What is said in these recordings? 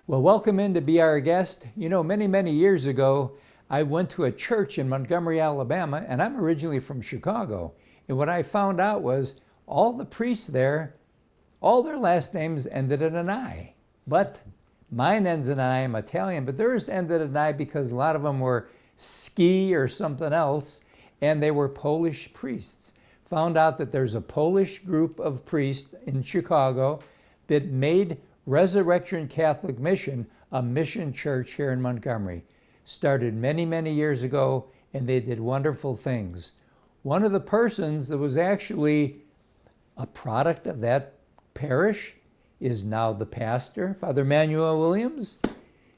Well, welcome in to be our guest. You know, many, many years ago, I went to a church in Montgomery, Alabama, and I'm originally from Chicago. And what I found out was all the priests there, all their last names ended in an I. But mine ends in an I. I'm Italian, but theirs ended in an I because a lot of them were ski or something else, and they were Polish priests. Found out that there's a Polish group of priests in Chicago that made Resurrection Catholic Mission a mission church here in Montgomery. Started many, many years ago, and they did wonderful things. One of the persons that was actually a product of that parish is now the pastor, Father Manuel Williams.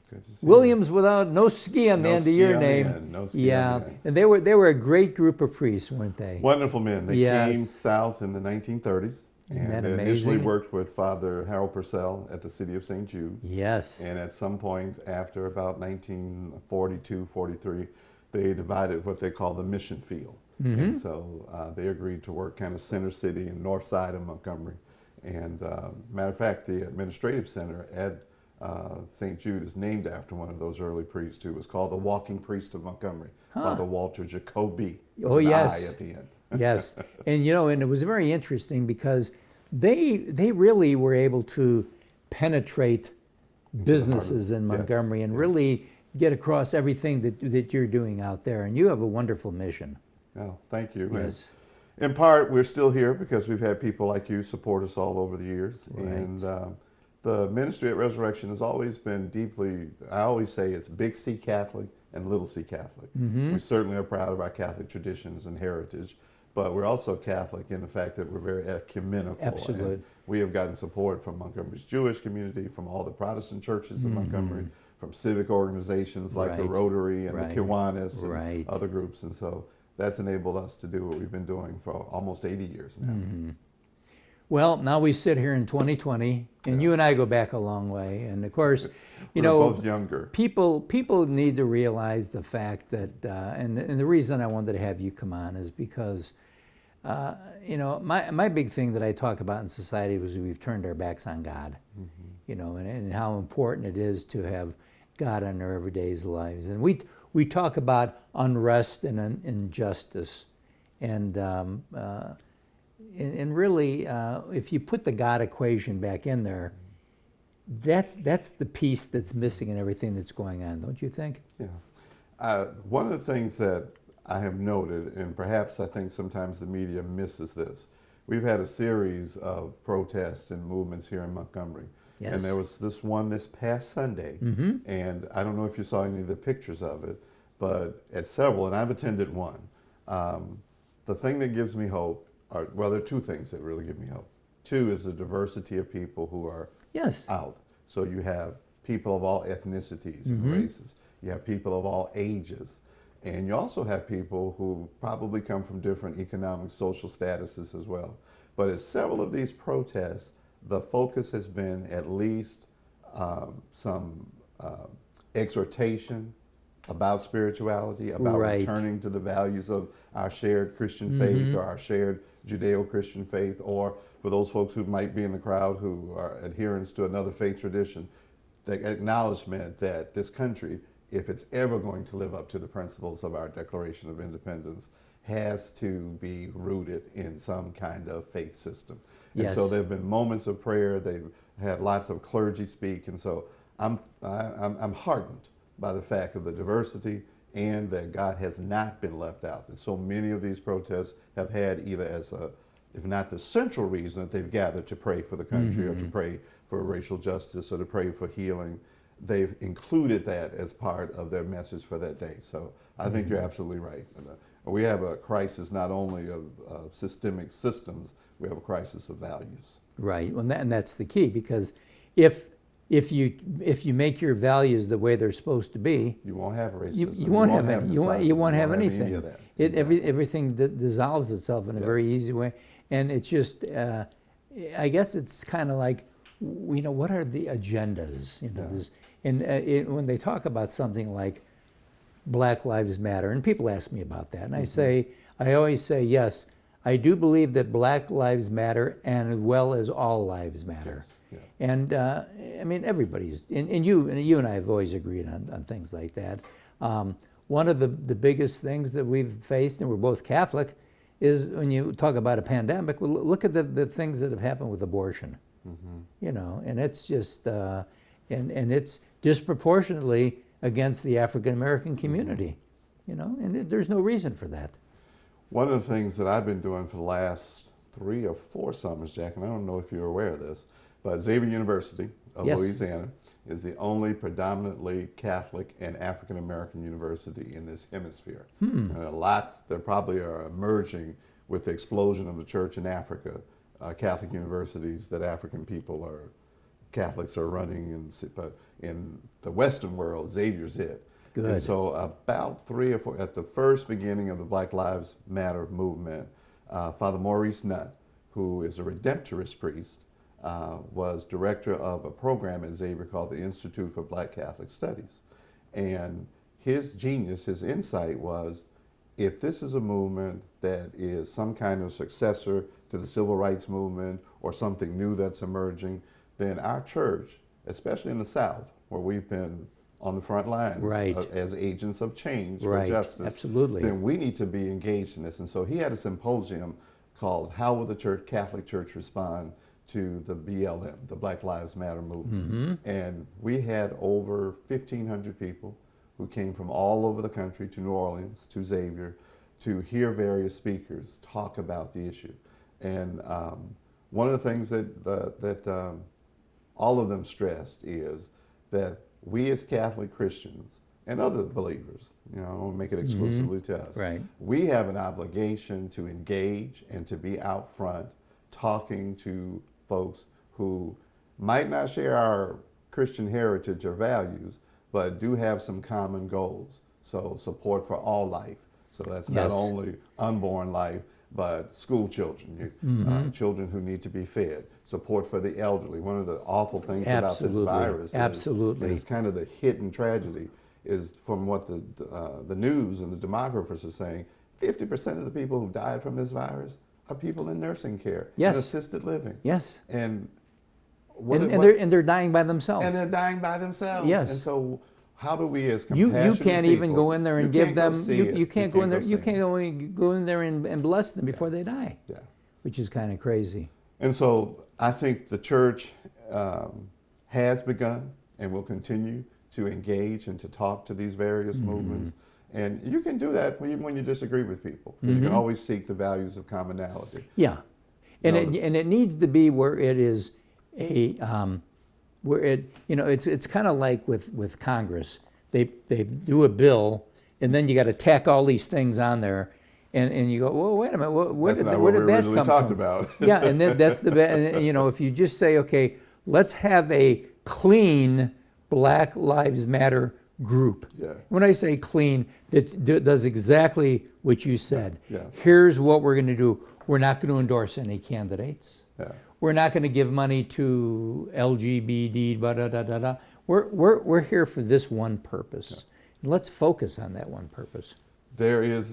Good to see Williams without no ski on the end of your name. No ski on the end. And they were a great group of priests, weren't they? Wonderful men. They Yes. came south in the 1930s. Isn't And that they amazing? initially worked with Father Harold Purcell at the City of St. Jude. Yes. And at some point after about 1942, 43, they divided what they call the mission field. And so they agreed to work kind of center city and north side of Montgomery. And matter of fact, the administrative center at St. Jude is named after one of those early priests who was called the Walking Priest of Montgomery, Father Walter Jacoby. Oh, with an yes. I at the end. Yes, and you know, and it was very interesting because they really were able to penetrate businesses in Montgomery and really get across everything that you're doing out there, and you have a wonderful mission. Oh, thank you. Yes. And in part, we're still here because we've had people like you support us all over the years. Right. And the ministry at Resurrection has always been deeply, I always say it's big C Catholic and little C Catholic. We certainly are proud of our Catholic traditions and heritage, but we're also Catholic in the fact that we're very ecumenical. Absolutely. And we have gotten support from Montgomery's Jewish community, from all the Protestant churches in Montgomery, from civic organizations like the Right. Rotary and Right. the Kiwanis and Right. other groups. And so that's enabled us to do what we've been doing for almost 80 years now. Well, now we sit here in 2020, and you and I go back a long way, and of course, you We're know, both younger. people need to realize the fact that, and the reason I wanted to have you come on is because, you know, my big thing that I talk about in society was we've turned our backs on God, you know, and how important it is to have God in our everyday lives. And we talk about unrest and injustice, and really, if you put the God equation back in there, that's the piece that's missing in everything that's going on, don't you think? Yeah. One of the things that I have noted, and perhaps I think sometimes the media misses this, we've had a series of protests and movements here in Montgomery. Yes. And there was this one this past Sunday, and I don't know if you saw any of the pictures of it, but at several, and I've attended one, the thing that gives me hope, well, there are two things that really give me hope. Two is the diversity of people who are out. So you have people of all ethnicities and races. You have people of all ages. And you also have people who probably come from different economic, social statuses as well. But at several of these protests, the focus has been at least some exhortation about spirituality, about returning to the values of our shared Christian faith or our shared Judeo-Christian faith, or for those folks who might be in the crowd who are adherents to another faith tradition, the acknowledgement that this country, if it's ever going to live up to the principles of our Declaration of Independence, has to be rooted in some kind of faith system. And so there have been moments of prayer. They've had lots of clergy speak, and so I'm heartened by the fact of the diversity and that God has not been left out. And so many of these protests have had either as a, if not the central reason that they've gathered to pray for the country or to pray for racial justice or to pray for healing, they've included that as part of their message for that day. So I think you're absolutely right. We have a crisis not only of systemic systems, we have a crisis of values. Right, and that's the key, because if you make your values the way they're supposed to be, you won't have racism. You won't have anything. Any of that. Everything dissolves itself in a very easy way, and it's just I guess it's kind of like, you know, what are the agendas? You know, when they talk about something like Black Lives Matter, and people ask me about that, and I always say, yes, I do believe that Black Lives matter, and as well as all lives matter. Yeah. And I mean, everybody's, and you and I have always agreed on things like that. One of the biggest things that we've faced, and we're both Catholic, is when you talk about a pandemic, well, look at the things that have happened with abortion. You know, and it's just, and it's disproportionately against the African American community, you know, and there's no reason for that. One of the things that I've been doing for the last 3 or 4 summers, Jack, and I don't know if you're aware of this, but Xavier University of Yes. Louisiana is the only predominantly Catholic and African American university in this hemisphere. And there are lots, there probably are emerging with the explosion of the church in Africa, Catholic universities that African people are, Catholics are running, but in the Western world, Xavier's it. Good. And so about 3 or 4, at the first beginning of the Black Lives Matter movement, Father Maurice Nutt, who is a Redemptorist priest, was director of a program at Xavier called the Institute for Black Catholic Studies. And his genius, his insight was, if this is a movement that is some kind of successor to the civil rights movement or something new that's emerging, then our church, especially in the South, where we've been on the front lines Right. As agents of change Right. for justice, Absolutely. then we need to be engaged in this. And so he had a symposium called How Will the Church, Catholic Church Respond to the BLM, the Black Lives Matter movement. And we had over 1,500 people who came from all over the country to New Orleans, to Xavier, to hear various speakers talk about the issue. And one of the things that all of them stressed is that we as Catholic Christians and other believers, you know, I don't want to make it exclusively to us, Right. we have an obligation to engage and to be out front talking to folks who might not share our Christian heritage or values, but do have some common goals. So support for all life. So that's not Yes. only unborn life, but school children, children who need to be fed, support for the elderly. One of the awful things about this virus Absolutely. is kind of the hidden tragedy is from what the news and the demographers are saying, 50% of the people who died from this virus are people in nursing care Yes. and assisted living. Yes. And They're dying by themselves. and they're dying by themselves. Yes. And so how do we as You compassionate can't even people- go in there and you give can't go them, see you, it. you can't go in there, see you it. can't go in there and bless them before they die, Yeah. which is kind of crazy. And so I think the church has begun and will continue to engage and to talk to these various movements. And you can do that when you disagree with people, because you can always seek the values of commonality. Yeah, and No, it needs to be where it is a where it, you know, it's kind of like with Congress. They do a bill, and then you got to tack all these things on there, and you go, well, wait a minute, where That's did, not where what did we that originally come talked from? about. Yeah, and that's the and, you know, if you just say, okay, let's have a clean Black Lives Matter group. Yeah. When I say clean, that does exactly what you said. Yeah. Here's what we're going to do. We're not going to endorse any candidates. Yeah. We're not going to give money to LGBT, da da da da. We're here for this one purpose. And let's focus on that one purpose. There is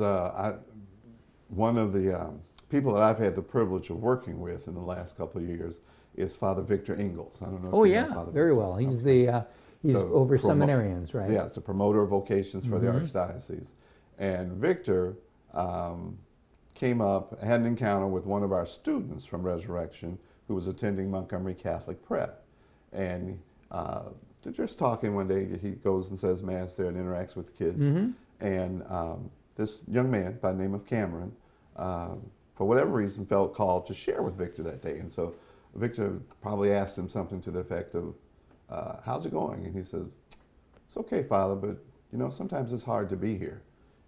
one of the people that I've had the privilege of working with in the last couple of years is Father Victor Ingalls. I don't know if Oh you know yeah, Father very Victor. well. He's Okay. he's The over promo- seminarians, right? Yeah, it's the promoter of vocations for the Archdiocese. And Victor came up, had an encounter with one of our students from Resurrection who was attending Montgomery Catholic Prep. And they're just talking one day, he goes and says Mass there and interacts with the kids. And this young man by the name of Cameron, for whatever reason, felt called to share with Victor that day. And so Victor probably asked him something to the effect of, how's it going? And he says, it's okay, Father, but you know, sometimes it's hard to be here.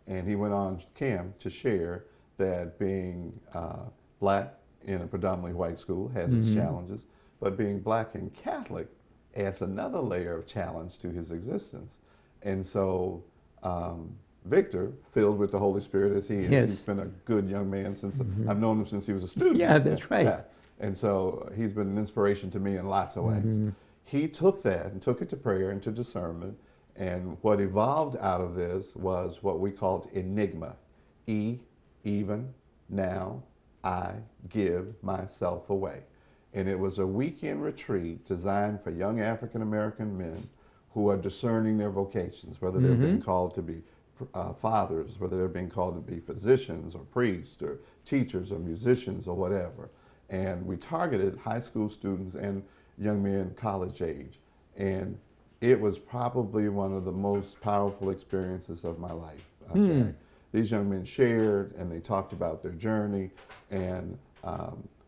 And he went on, Cam, to share that being black in a predominantly white school has its challenges, but being black and Catholic adds another layer of challenge to his existence. And so Victor, filled with the Holy Spirit as he is, Yes. he's been a good young man since, I've known him since he was a student. Yeah, that's right. Yeah. And so he's been an inspiration to me in lots of ways. He took that and took it to prayer and to discernment. And what evolved out of this was what we called enigma. Even, now, I give myself away. And it was a weekend retreat designed for young African American men who are discerning their vocations, whether they're being called to be fathers, whether they're being called to be physicians or priests or teachers or musicians or whatever. And we targeted high school students and young men college age. And it was probably one of the most powerful experiences of my life, Jack. These young men shared and they talked about their journey. And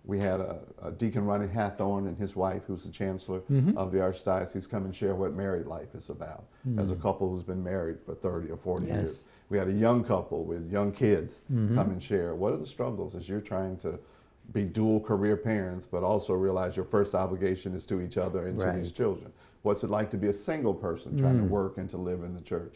we had a Deacon Ronnie Hathorne and his wife, who's the chancellor of the Archdiocese, come and share what married life is about as a couple who's been married for 30 or 40 years. We had a young couple with young kids come and share what are the struggles as you're trying to be dual career parents, but also realize your first obligation is to each other and to these children. What's it like to be a single person trying to work and to live in the church?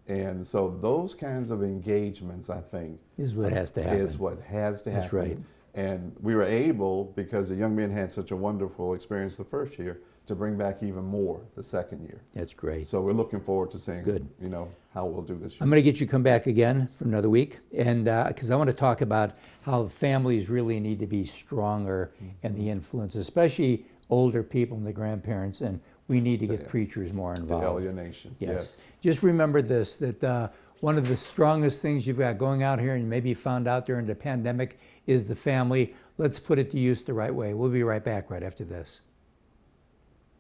And so those kinds of engagements, I think, is what has to happen. Is what has to happen. That's right. And we were able, because the young men had such a wonderful experience the first year, to bring back even more the second year. That's great. So we're looking forward to seeing, Good. you know, how we'll do this year. I'm going to get you to come back again for another week, and because I want to talk about how families really need to be stronger and the influence, especially older people and the grandparents, and we need to get preachers more involved. The alienation. Yes. Just remember this, that one of the strongest things you've got going out here, and maybe you found out during the pandemic, is the family. Let's put it to use the right way. We'll be right back right after this.